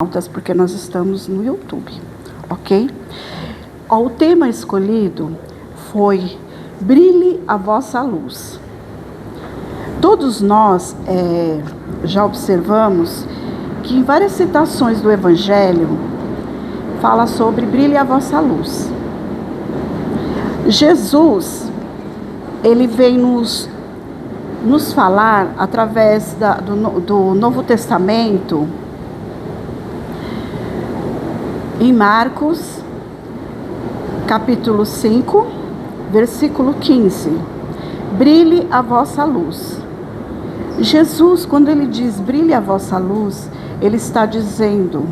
altas, porque nós estamos no YouTube, ok? O tema escolhido foi Brilhe a vossa luz. Todos nós já observamos que em várias citações do Evangelho fala sobre brilhe a vossa luz. Jesus, ele vem nos falar através do Novo Testamento, em Marcos, capítulo 5, versículo 15. Brilhe a vossa luz. Jesus, quando ele diz brilhe a vossa luz, ele está dizendo,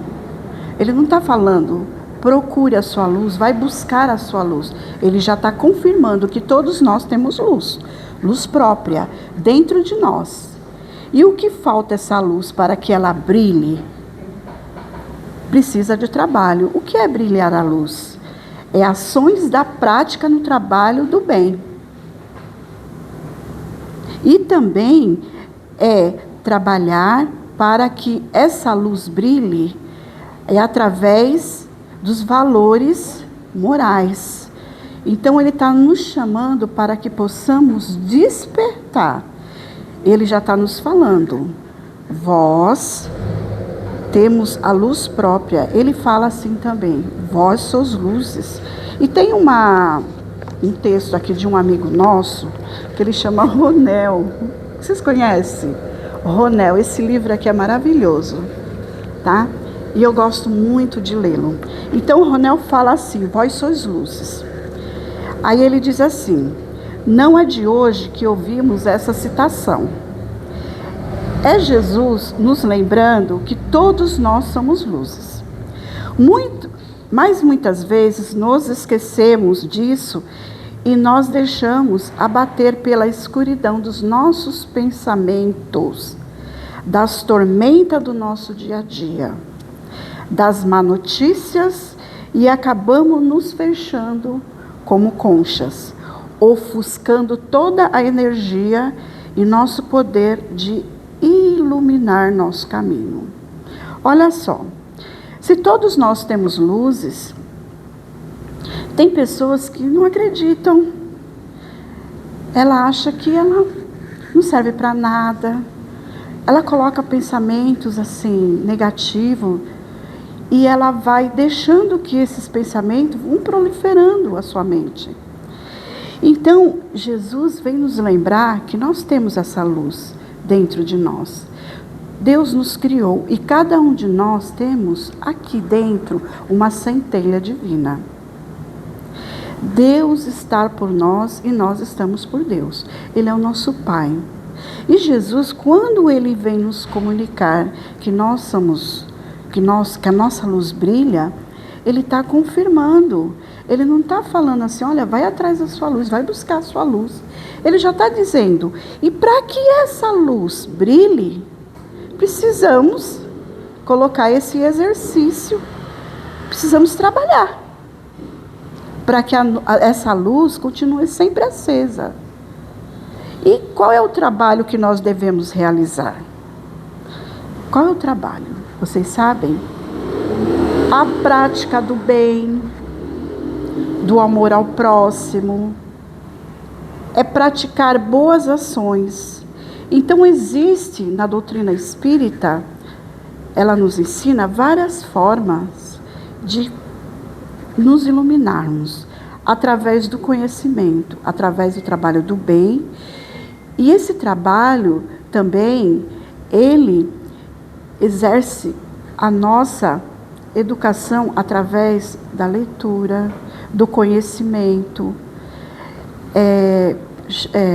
ele não está falando, procure a sua luz, vai buscar a sua luz. Ele já está confirmando que todos nós temos luz, luz própria, dentro de nós. E o que falta essa luz para que ela brilhe? Precisa de trabalho. O que é brilhar a luz? É ações da prática no trabalho do bem. E também é trabalhar para que essa luz brilhe através dos valores morais. Então ele está nos chamando para que possamos despertar. Ele já está nos falando. Vós temos a luz própria. Ele fala assim também, vós sois luzes. E tem um texto aqui de um amigo nosso, que ele chama Ronel. Vocês conhecem? Ronel, esse livro aqui é maravilhoso, tá? E eu gosto muito de lê-lo. Então Ronel fala assim, vós sois luzes. Aí ele diz assim, não é de hoje que ouvimos essa citação. É Jesus nos lembrando que todos nós somos luzes. Mas muitas vezes nos esquecemos disso e nós deixamos abater pela escuridão dos nossos pensamentos, das tormentas do nosso dia a dia, das má notícias e acabamos nos fechando como conchas, ofuscando toda a energia e nosso poder de iluminar nosso caminho. Olha só, se todos nós temos luzes, tem pessoas que não acreditam. Ela acha que ela não serve para nada. Ela coloca pensamentos assim negativos e ela vai deixando que esses pensamentos vão proliferando a sua mente. Então, Jesus vem nos lembrar que nós temos essa luz dentro de nós. Deus nos criou e cada um de nós temos aqui dentro uma centelha divina. Deus está por nós e nós estamos por Deus. Ele é o nosso Pai. E Jesus, quando ele vem nos comunicar que que a nossa luz brilha, ele está confirmando. Ele não está falando assim, olha, vai atrás da sua luz, vai buscar a sua luz. Ele já está dizendo, e para que essa luz brilhe, precisamos colocar esse exercício, precisamos trabalhar, para que essa luz continue sempre acesa. E qual é o trabalho que nós devemos realizar? Qual é o trabalho? Vocês sabem? A prática do bem, do amor ao próximo, é praticar boas ações. Então existe na doutrina espírita, ela nos ensina várias formas de nos iluminarmos, através do conhecimento, através do trabalho do bem. E esse trabalho também, ele exerce a nossa educação através da leitura, do conhecimento.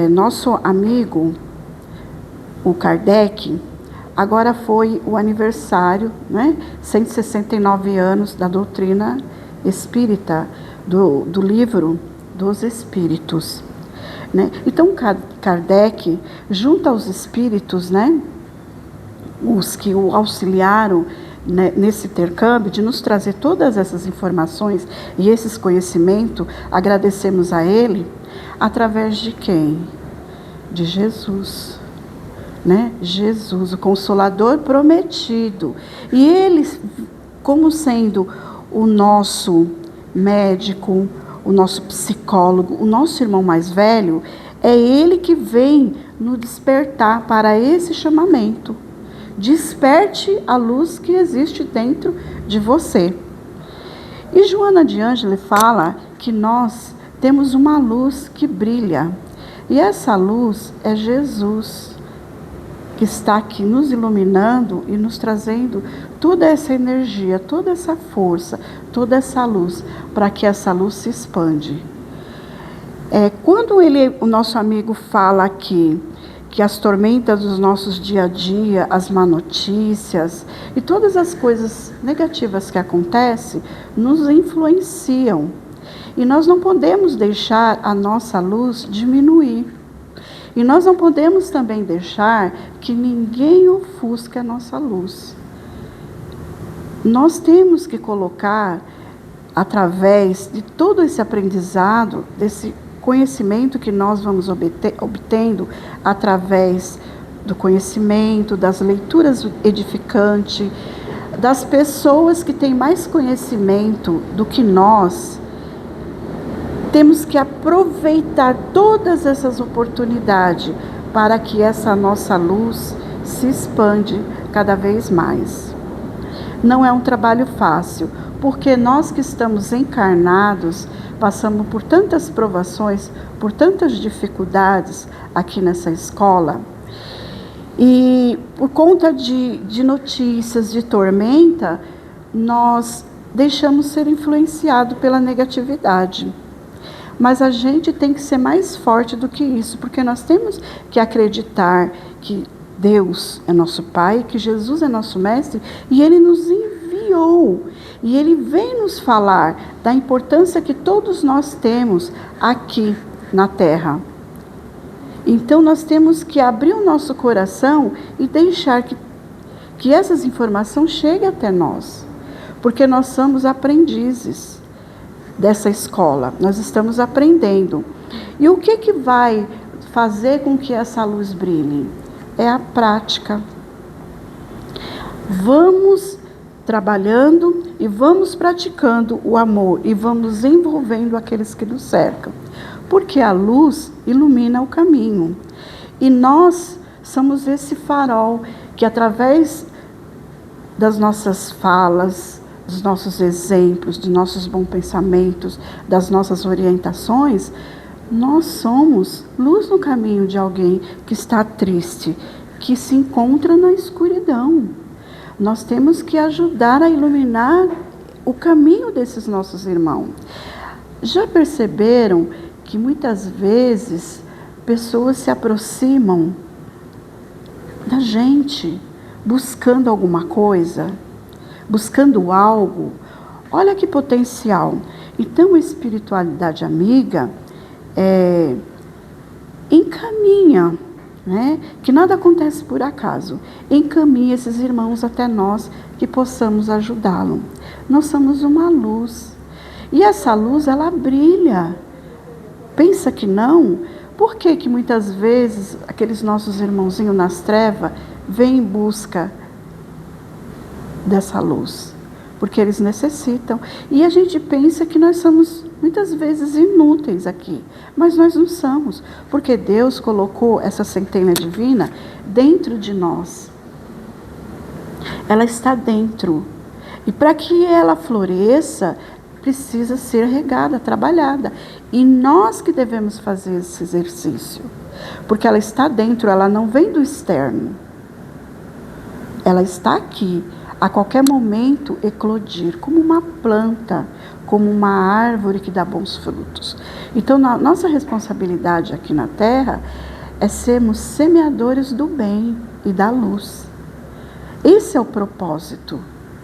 Nosso amigo, o Kardec, agora foi o aniversário, né? 169 anos da doutrina espírita, do livro dos Espíritos. Né? Então, Kardec, junto aos espíritos, né? Os que o auxiliaram, né, nesse intercâmbio, de nos trazer todas essas informações e esses conhecimentos, agradecemos a ele, através de quem? De Jesus. né? Jesus, o Consolador prometido. E Ele, como sendo o nosso médico, o nosso psicólogo, o nosso irmão mais velho, é Ele que vem nos despertar para esse chamamento. Desperte a luz que existe dentro de você. E Joana de Ângeles fala que nós temos uma luz que brilha. E essa luz é Jesus, que está aqui nos iluminando e nos trazendo toda essa energia, toda essa força, toda essa luz, para que essa luz se expande. Quando o nosso amigo fala aqui que as tormentas dos nossos dia a dia, as má notícias e todas as coisas negativas que acontecem, nos influenciam. E nós não podemos deixar a nossa luz diminuir. E nós não podemos também deixar que ninguém ofusque a nossa luz. Nós temos que colocar, através de todo esse aprendizado, desse conhecimento que nós vamos obtendo através do conhecimento, das leituras edificantes, das pessoas que têm mais conhecimento do que nós, temos que aproveitar todas essas oportunidades para que essa nossa luz se expande cada vez mais. Não é um trabalho fácil, porque nós que estamos encarnados, passamos por tantas provações, por tantas dificuldades aqui nessa escola. E por conta de notícias, de tormenta, nós deixamos ser influenciados pela negatividade. Mas a gente tem que ser mais forte do que isso, porque nós temos que acreditar que Deus é nosso Pai, que Jesus é nosso Mestre, e Ele nos enviou. E Ele vem nos falar da importância que todos nós temos aqui na Terra. Então nós temos que abrir o nosso coração e deixar que essas informações cheguem até nós. Porque nós somos aprendizes dessa escola, nós estamos aprendendo. E o que vai fazer com que essa luz brilhe? É a prática. Vamos trabalhando e vamos praticando o amor e vamos envolvendo aqueles que nos cercam. Porque a luz ilumina o caminho. E nós somos esse farol que, através das nossas falas, dos nossos exemplos, dos nossos bons pensamentos, das nossas orientações, nós somos luz no caminho de alguém que está triste, que se encontra na escuridão. Nós temos que ajudar a iluminar o caminho desses nossos irmãos. Já perceberam que muitas vezes pessoas se aproximam da gente buscando alguma coisa, buscando algo? Olha que potencial. Então, a espiritualidade amiga encaminha, né? Que nada acontece por acaso. Encaminha esses irmãos até nós, que possamos ajudá-lo. Nós somos uma luz. E essa luz, ela brilha. Pensa que não? Por que muitas vezes aqueles nossos irmãozinhos nas trevas vêm em busca dessa luz? Porque eles necessitam. E a gente pensa que nós somos muitas vezes inúteis aqui. Mas nós não somos. Porque Deus colocou essa centelha divina dentro de nós. Ela está dentro. E para que ela floresça, precisa ser regada, trabalhada. E nós que devemos fazer esse exercício. Porque ela está dentro, ela não vem do externo. Ela está aqui. A qualquer momento eclodir, como uma planta, como uma árvore que dá bons frutos. Então, nossa responsabilidade aqui na Terra é sermos semeadores do bem e da luz. Esse é o propósito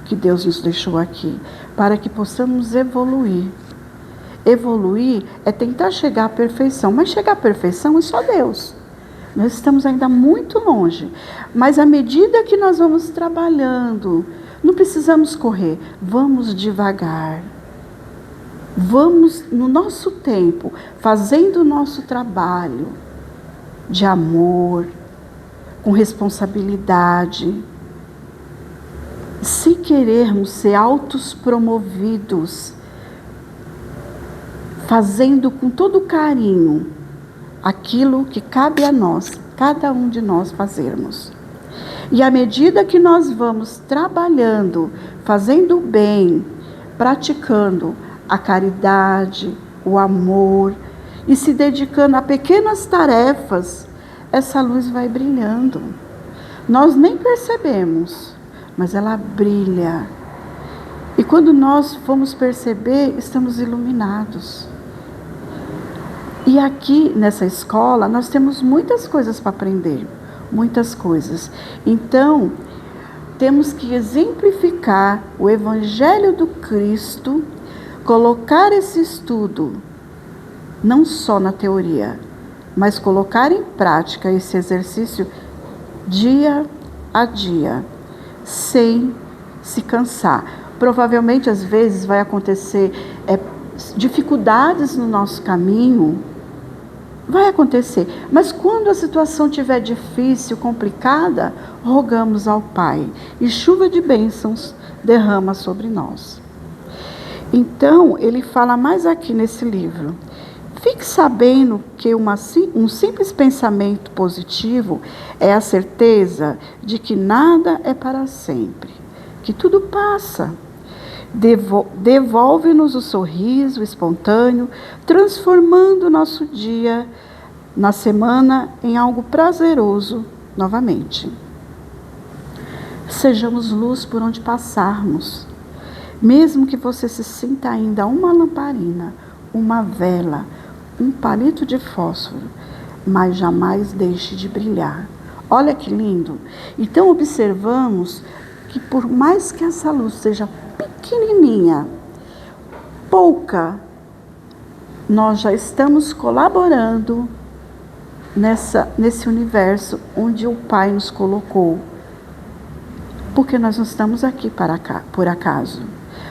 que Deus nos deixou aqui, para que possamos evoluir. Evoluir é tentar chegar à perfeição, mas chegar à perfeição é só Deus. Nós estamos ainda muito longe, mas à medida que nós vamos trabalhando, não precisamos correr, vamos devagar. Vamos, no nosso tempo, fazendo o nosso trabalho de amor, com responsabilidade, sem querermos ser autos promovidos, fazendo com todo carinho aquilo que cabe a nós, cada um de nós fazermos. E à medida que nós vamos trabalhando, fazendo o bem, praticando a caridade, o amor e se dedicando a pequenas tarefas, essa luz vai brilhando. Nós nem percebemos, mas ela brilha. E quando nós formos perceber, estamos iluminados. E aqui nessa escola nós temos muitas coisas para aprender, muitas coisas. Então, temos que exemplificar o Evangelho do Cristo, colocar esse estudo, não só na teoria, mas colocar em prática esse exercício dia a dia, sem se cansar. Provavelmente, às vezes, vai acontecer dificuldades no nosso caminho, vai acontecer, mas quando a situação estiver difícil, complicada, rogamos ao Pai e chuva de bênçãos derrama sobre nós. Então, ele fala mais aqui nesse livro: fique sabendo que um simples pensamento positivo é a certeza de que nada é para sempre, que tudo passa. Devolve-nos o sorriso espontâneo, transformando o nosso dia, na semana, em algo prazeroso novamente. Sejamos luz por onde passarmos. Mesmo que você se sinta ainda uma lamparina, uma vela, um palito de fósforo, mas jamais deixe de brilhar. Olha que lindo! Então observamos que por mais que essa luz seja pequenininha, pouca, nós já estamos colaborando nesse universo onde o Pai nos colocou. Porque nós não estamos aqui por acaso.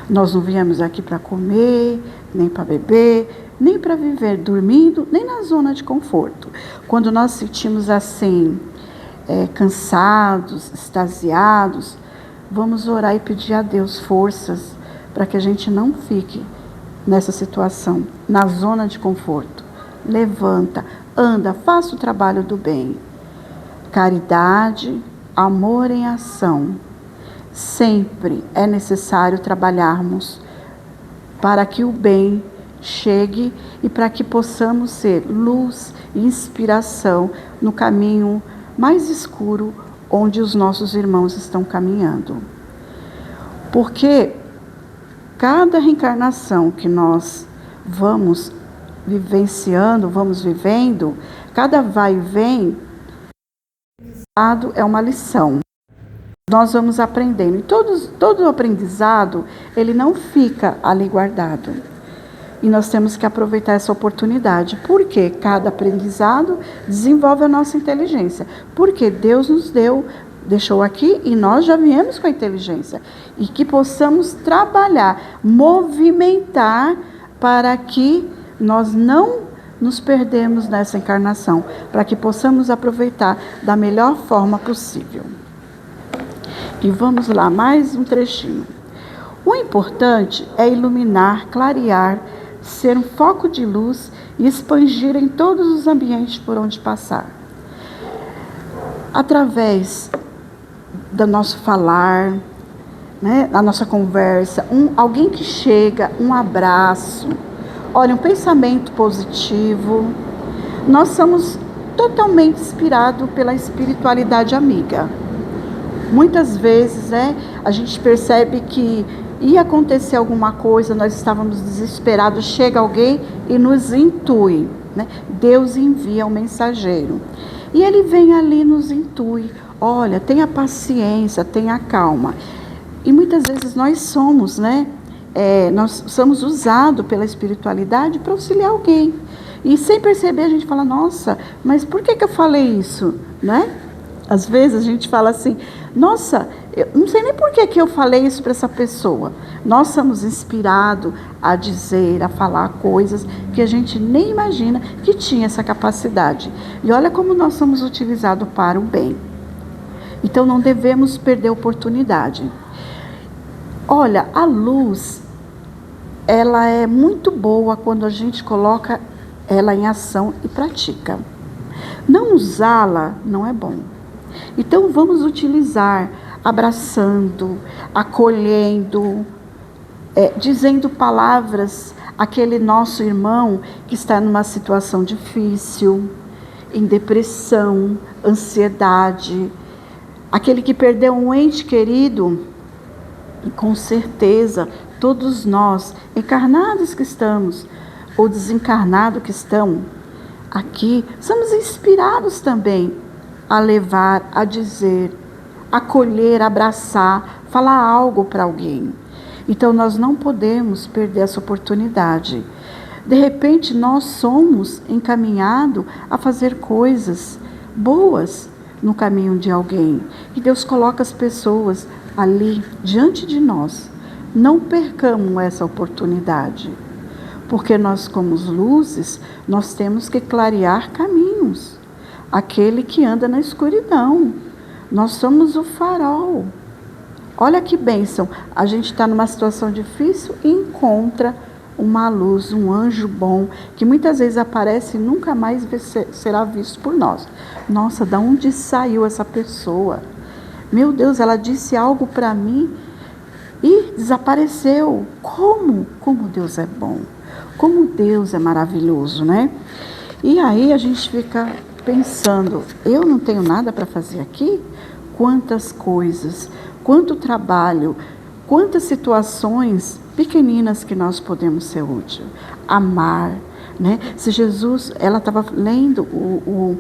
Nós não viemos aqui para comer, nem para beber, nem para viver dormindo, nem na zona de conforto. Quando nós sentimos assim, cansados, extasiados, vamos orar e pedir a Deus forças para que a gente não fique nessa situação, na zona de conforto. Levanta, anda, faça o trabalho do bem. Caridade, amor em ação. Sempre é necessário trabalharmos para que o bem chegue e para que possamos ser luz e inspiração no caminho mais escuro onde os nossos irmãos estão caminhando. Porque cada reencarnação que nós vamos vivenciando, vamos vivendo, cada vai e vem, é uma lição. Nós vamos aprendendo. E todo o aprendizado, ele não fica ali guardado. E nós temos que aproveitar essa oportunidade. Porque cada aprendizado desenvolve a nossa inteligência. Porque Deus nos deixou aqui e nós já viemos com a inteligência. E que possamos trabalhar, movimentar para que nós não nos perdemos nessa encarnação. Para que possamos aproveitar da melhor forma possível. E vamos lá, mais um trechinho. O importante é iluminar, clarear, ser um foco de luz e expandir em todos os ambientes por onde passar. Através do nosso falar, da nossa conversa, alguém que chega, um abraço, olha, um pensamento positivo. Nós somos totalmente inspirados pela espiritualidade amiga. Muitas vezes, a gente percebe que ia acontecer alguma coisa, nós estávamos desesperados, chega alguém e nos intui. Deus envia um mensageiro. E ele vem ali e nos intui. Olha, tenha paciência, tenha calma. E muitas vezes nós somos, nós somos usados pela espiritualidade para auxiliar alguém. E sem perceber a gente fala, nossa, mas por que eu falei isso? Às vezes a gente fala assim, nossa, eu não sei nem por que eu falei isso para essa pessoa. Nós somos inspirados a dizer, a falar coisas que a gente nem imagina que tinha essa capacidade. E olha como nós somos utilizados para o bem. Então não devemos perder a oportunidade. Olha, a luz, ela é muito boa quando a gente coloca ela em ação e pratica. Não usá-la não é bom. Então vamos utilizar abraçando, acolhendo, dizendo palavras àquele nosso irmão que está numa situação difícil, em depressão, ansiedade, aquele que perdeu um ente querido. E com certeza, todos nós, encarnados que estamos, ou desencarnados que estão aqui, somos inspirados também a levar, a dizer, acolher, abraçar, falar algo para alguém. Então nós não podemos perder essa oportunidade. De repente nós somos encaminhados a fazer coisas boas no caminho de alguém. E Deus coloca as pessoas ali diante de nós. Não percamos essa oportunidade. Porque nós, como luzes, nós temos que clarear caminhos. Aquele que anda na escuridão. Nós somos o farol. Olha que bênção. A gente está numa situação difícil e encontra uma luz, um anjo bom, que muitas vezes aparece e nunca mais será visto por nós. Nossa, de onde saiu essa pessoa? Meu Deus, ela disse algo para mim e desapareceu. Como? Como Deus é bom. Como Deus é maravilhoso, né? E aí a gente fica pensando, eu não tenho nada para fazer aqui? Quantas coisas, quanto trabalho, quantas situações pequeninas que nós podemos ser útil. Amar, né? Se Jesus, ela estava lendo o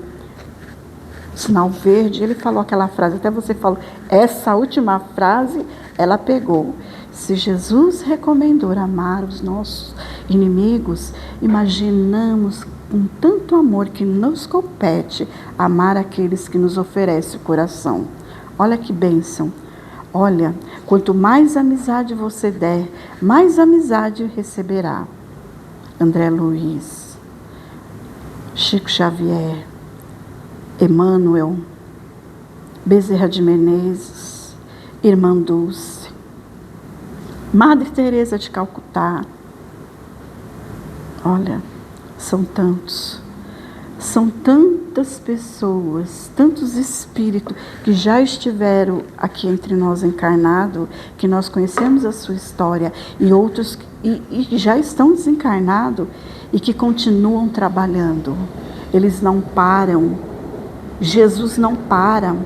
sinal verde, ele falou aquela frase, até você falou, essa última frase, ela pegou. Se Jesus recomendou amar os nossos inimigos, imaginamos com tanto amor que nos compete amar aqueles que nos oferecem o coração. Olha que bênção. Olha, quanto mais amizade você der, mais amizade receberá. André Luiz, Chico Xavier, Emmanuel, Bezerra de Menezes, Irmã Dulce, Madre Teresa de Calcutá. Olha, são tantos. São tantas pessoas, tantos espíritos que já estiveram aqui entre nós encarnados, que nós conhecemos a sua história, e outros que já estão desencarnados e que continuam trabalhando. Eles não param. Jesus não para.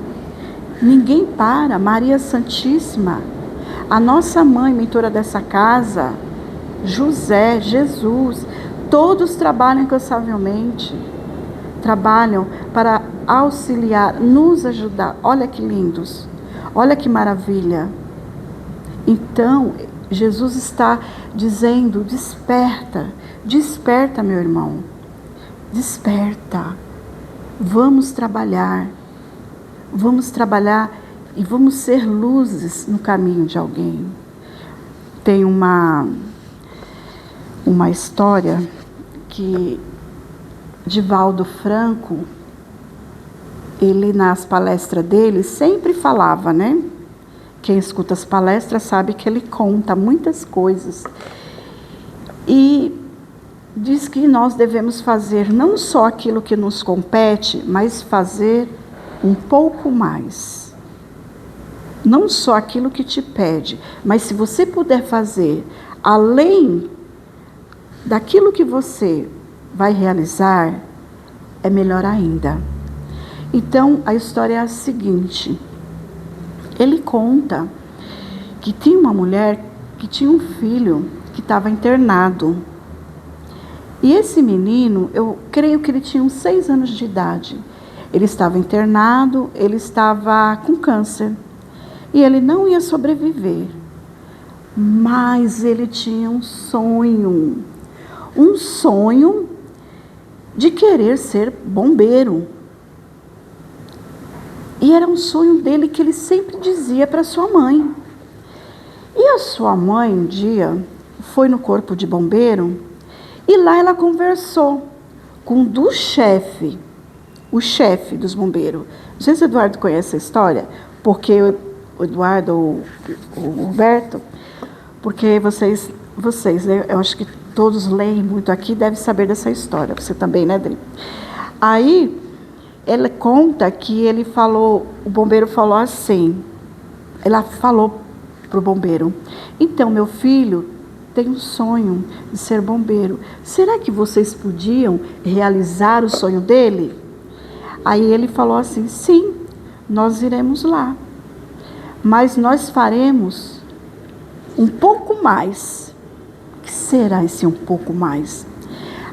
Ninguém para. Maria Santíssima, a nossa mãe, mentora dessa casa, José, Jesus, todos trabalham incansavelmente. Trabalham para auxiliar, nos ajudar. Olha que lindos, olha que maravilha. Então, Jesus está dizendo, desperta, desperta, meu irmão, desperta. Vamos trabalhar e vamos ser luzes no caminho de alguém. Tem uma história que Divaldo Franco, ele nas palestras dele sempre falava, né? Quem escuta as palestras sabe que ele conta muitas coisas. E diz que nós devemos fazer não só aquilo que nos compete, mas fazer um pouco mais. Não só aquilo que te pede, mas se você puder fazer além daquilo que você vai realizar, é melhor ainda. Então, a história é a seguinte. Ele conta que tinha uma mulher que tinha um filho que estava internado. E esse menino, eu creio que ele tinha uns 6 anos de idade. Ele estava internado, ele estava com câncer. E ele não ia sobreviver. Mas ele tinha um sonho de querer ser bombeiro. E era um sonho dele que ele sempre dizia para sua mãe. E a sua mãe, um dia, foi no corpo de bombeiro e lá ela conversou com o chefe dos bombeiros. Não sei se o Eduardo conhece a história. porque o Eduardo, o Roberto, porque vocês, eu acho que todos leem muito aqui, devem saber dessa história. Você também, né, Dri? Aí, ele conta que ele falou, o bombeiro falou assim, ela falou para o bombeiro: então, meu filho tem um sonho de ser bombeiro. Será que vocês podiam realizar o sonho dele? Aí ele falou assim: sim, nós iremos lá. Mas nós faremos um pouco mais. O que será esse um pouco mais?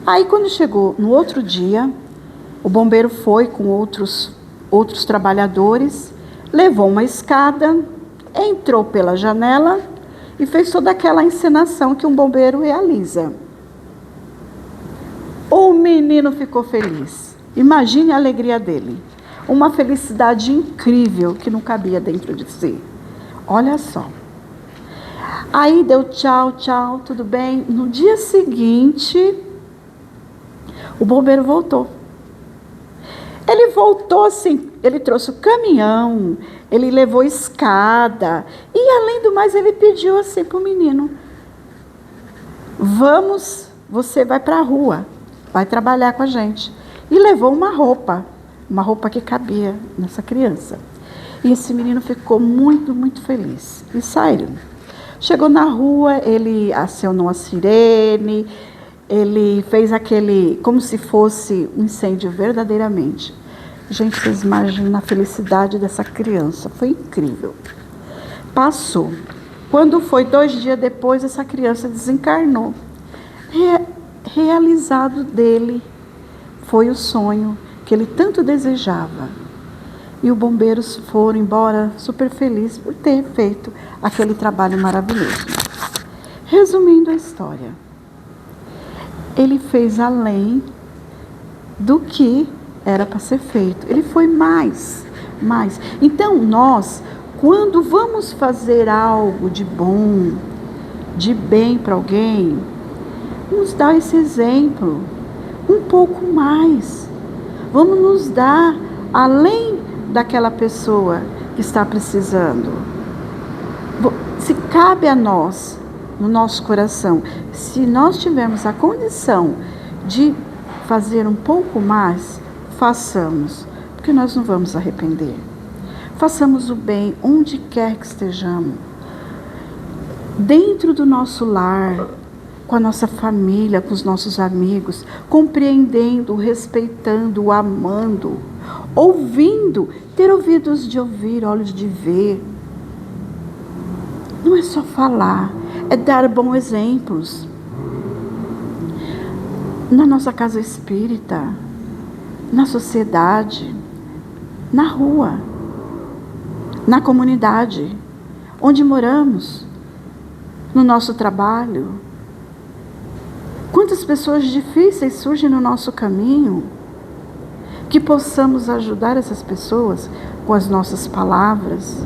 Aí quando chegou no outro dia, o bombeiro foi com outros trabalhadores, levou uma escada, entrou pela janela e fez toda aquela encenação que um bombeiro realiza. O menino ficou feliz. Imagine a alegria dele. Uma felicidade incrível que não cabia dentro de si. Olha só. Aí deu tchau, tchau, tudo bem. No dia seguinte, o bombeiro voltou. Ele voltou assim, ele trouxe o caminhão, ele levou escada. E além do mais, ele pediu assim para o menino: vamos, você vai para a rua, vai trabalhar com a gente. E levou uma roupa que cabia nessa criança. E esse menino ficou muito, muito feliz. E saiu. Chegou na rua, ele acionou a sirene, ele fez aquele, como se fosse um incêndio verdadeiramente. Gente, vocês imaginam a felicidade dessa criança, foi incrível. Passou. Quando foi 2 dias depois, essa criança desencarnou. Realizado dele foi o sonho que ele tanto desejava. E os bombeiros foram embora super felizes por ter feito aquele trabalho maravilhoso. Resumindo a história, ele fez além do que era para ser feito. Ele foi mais. Então nós, quando vamos fazer algo de bom, de bem para alguém, nos dá esse exemplo, um pouco mais. Vamos nos dar além daquela pessoa que está precisando. Se cabe a nós, no nosso coração, se nós tivermos a condição de fazer um pouco mais, façamos, porque nós não vamos arrepender. Façamos o bem onde quer que estejamos, dentro do nosso lar, com a nossa família, com os nossos amigos, compreendendo, respeitando, amando, ouvindo, ter ouvidos de ouvir, olhos de ver. Não é só falar, é dar bons exemplos. Na nossa casa espírita, na sociedade, na rua, na comunidade, onde moramos, no nosso trabalho. Quantas pessoas difíceis surgem no nosso caminho, que possamos ajudar essas pessoas com as nossas palavras.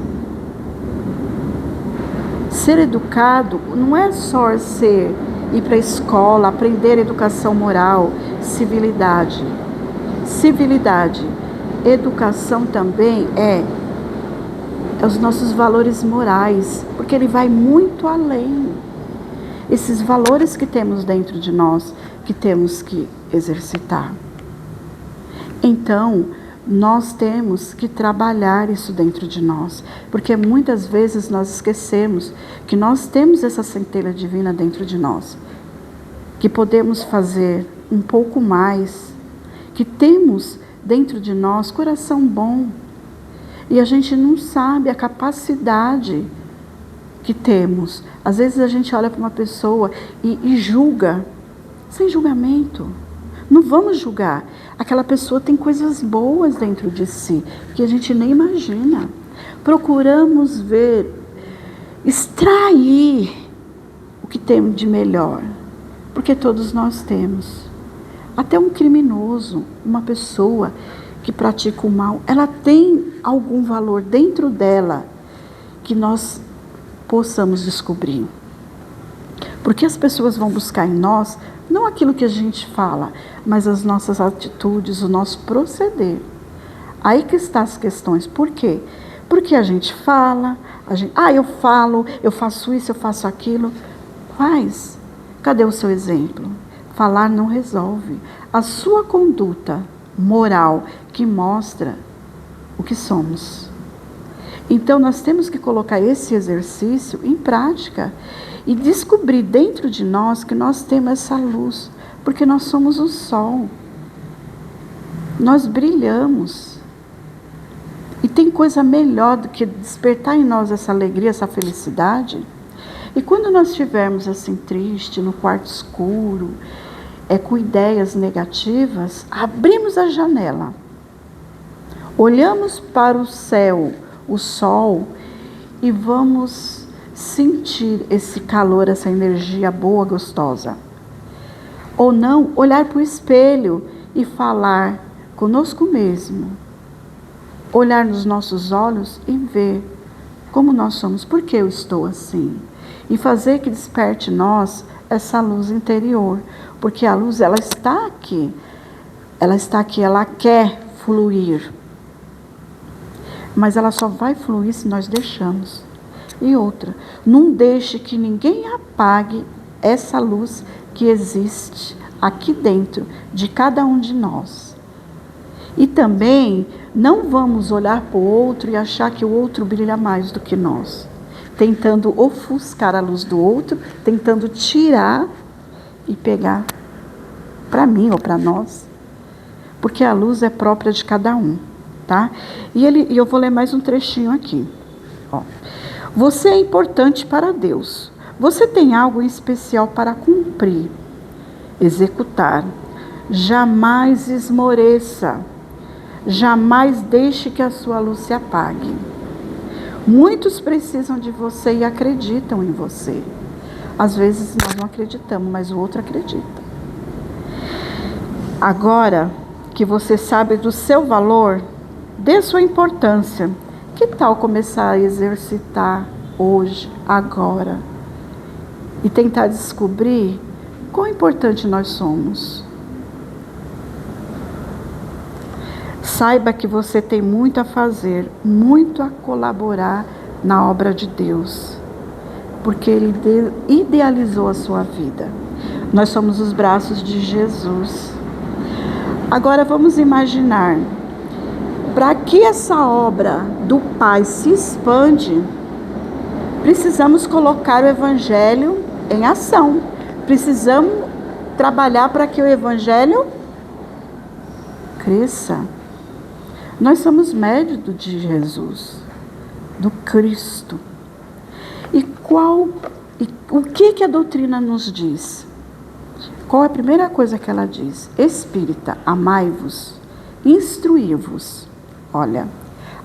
Ser educado não é só ir para a escola, aprender educação moral, civilidade. Educação também é os nossos valores morais, porque ele vai muito além. Esses valores que temos dentro de nós, que temos que exercitar. Então, nós temos que trabalhar isso dentro de nós, porque muitas vezes nós esquecemos que nós temos essa centelha divina dentro de nós, que podemos fazer um pouco mais, que temos dentro de nós coração bom, e a gente não sabe a capacidade que temos. Às vezes a gente olha para uma pessoa e julga, sem julgamento. Não vamos julgar. Aquela pessoa tem coisas boas dentro de si, que a gente nem imagina. Procuramos ver, extrair o que temos de melhor, porque todos nós temos. Até um criminoso, uma pessoa que pratica o mal, ela tem algum valor dentro dela que nós possamos descobrir. Porque as pessoas vão buscar em nós, não aquilo que a gente fala, mas as nossas atitudes, o nosso proceder. Aí que estão as questões. Por quê? Porque a gente fala, eu falo, eu faço isso, eu faço aquilo. Faz. Cadê o seu exemplo? Falar não resolve. A sua conduta moral que mostra o que somos. Então nós temos que colocar esse exercício em prática e descobrir dentro de nós que nós temos essa luz, porque nós somos o sol. Nós brilhamos. E tem coisa melhor do que despertar em nós essa alegria, essa felicidade. E quando nós estivermos assim triste, no quarto escuro, com ideias negativas, abrimos a janela, olhamos para o céu, o sol, e vamos sentir esse calor, essa energia boa, gostosa. Ou não, olhar para o espelho e falar conosco mesmo. Olhar nos nossos olhos e ver como nós somos, por que eu estou assim. E fazer que desperte em nós essa luz interior. Porque a luz, ela está aqui. Ela está aqui, ela quer fluir. Mas ela só vai fluir se nós deixamos. E outra, não deixe que ninguém apague essa luz que existe aqui dentro de cada um de nós. E também não vamos olhar para o outro e achar que o outro brilha mais do que nós. Tentando ofuscar a luz do outro, tentando tirar e pegar para mim ou para nós. Porque a luz é própria de cada um, tá? E eu vou ler mais um trechinho aqui. Ó. Você é importante para Deus. Você tem algo em especial para cumprir, executar. Jamais esmoreça. Jamais deixe que a sua luz se apague. Muitos precisam de você e acreditam em você. Às vezes nós não acreditamos, mas o outro acredita. Agora que você sabe do seu valor, dê sua importância. Que tal começar a exercitar hoje, agora? E tentar descobrir quão importante nós somos. Saiba que você tem muito a fazer, muito a colaborar na obra de Deus, porque Ele idealizou a sua vida. Nós somos os braços de Jesus. Agora vamos imaginar, para que essa obra do Pai se expande, precisamos colocar o Evangelho em ação. Precisamos trabalhar para que o Evangelho cresça. Nós somos médios de Jesus, do Cristo. E o que a doutrina nos diz? Qual é a primeira coisa que ela diz? Espírita, amai-vos, instruí-vos. Olha,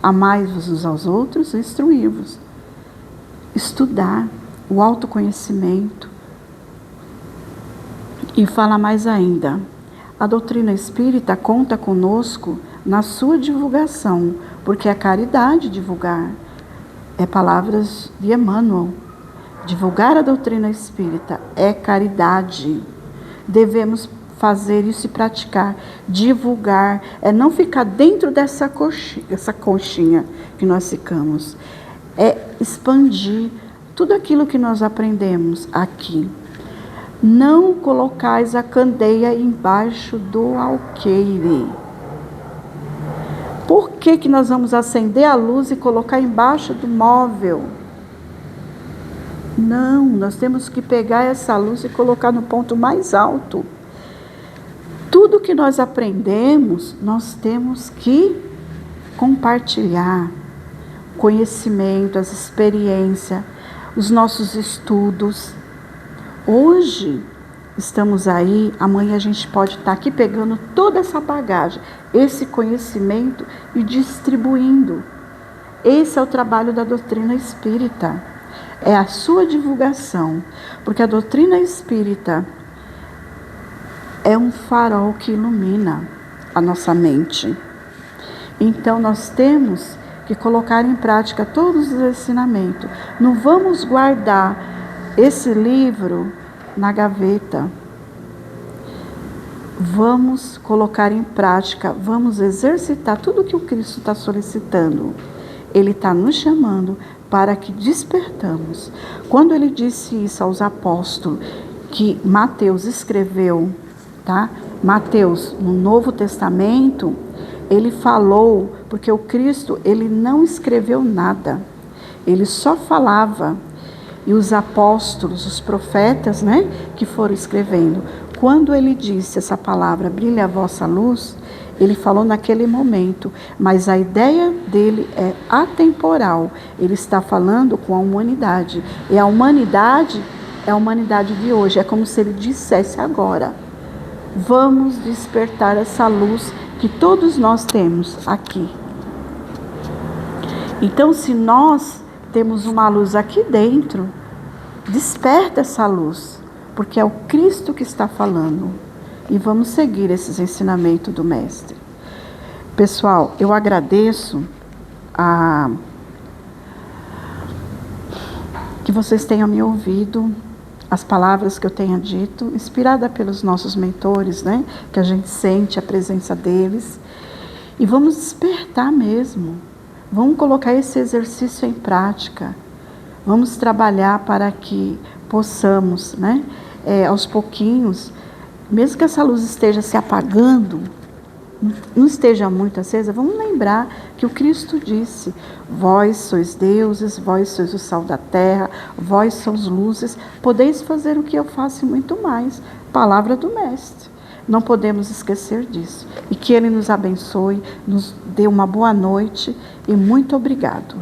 amai-vos uns aos outros, instruí-vos. Estudar, o autoconhecimento. E fala mais ainda, a doutrina espírita conta conosco na sua divulgação, porque é caridade divulgar. É palavras de Emmanuel. Divulgar a doutrina espírita é caridade. Devemos fazer isso e praticar. Divulgar é não ficar dentro dessa conchinha que nós ficamos. É expandir tudo aquilo que nós aprendemos aqui. Não colocais a candeia embaixo do alqueire. Por que nós vamos acender a luz e colocar embaixo do móvel? Não, nós temos que pegar essa luz e colocar no ponto mais alto. Tudo que nós aprendemos, nós temos que compartilhar. Conhecimento, as experiências, os nossos estudos. Hoje estamos aí, amanhã a gente pode estar aqui pegando toda essa bagagem, esse conhecimento e distribuindo. Esse é o trabalho da doutrina espírita. É a sua divulgação, porque a doutrina espírita é um farol que ilumina a nossa mente. Então nós temos que colocar em prática todos os ensinamentos. Não vamos guardar esse livro na gaveta. Vamos colocar em prática, vamos exercitar tudo que o Cristo está solicitando. Ele está nos chamando para que despertamos. Quando ele disse isso aos apóstolos, que Mateus escreveu, tá? Mateus, no Novo Testamento, ele falou, porque o Cristo, ele não escreveu nada, ele só falava. E os apóstolos, os profetas, né, que foram escrevendo. Quando ele disse essa palavra, brilhe a vossa luz, ele falou naquele momento, mas a ideia dele é atemporal. Ele está falando com a humanidade. E a humanidade é a humanidade de hoje. É como se ele dissesse agora: vamos despertar essa luz que todos nós temos aqui. Então, se nós temos uma luz aqui dentro, desperta essa luz, porque é o Cristo que está falando. E vamos seguir esses ensinamentos do Mestre. Pessoal, eu agradeço que vocês tenham me ouvido, as palavras que eu tenha dito, inspirada pelos nossos mentores, né? Que a gente sente a presença deles. E vamos despertar mesmo. Vamos colocar esse exercício em prática. Vamos trabalhar para que possamos, né, aos pouquinhos, mesmo que essa luz esteja se apagando, não esteja muito acesa, vamos lembrar que o Cristo disse: vós sois deuses, vós sois o sal da terra, vós sois luzes, podeis fazer o que eu faço e muito mais. Palavra do Mestre. Não podemos esquecer disso. E que Ele nos abençoe, nos dê uma boa noite e muito obrigado.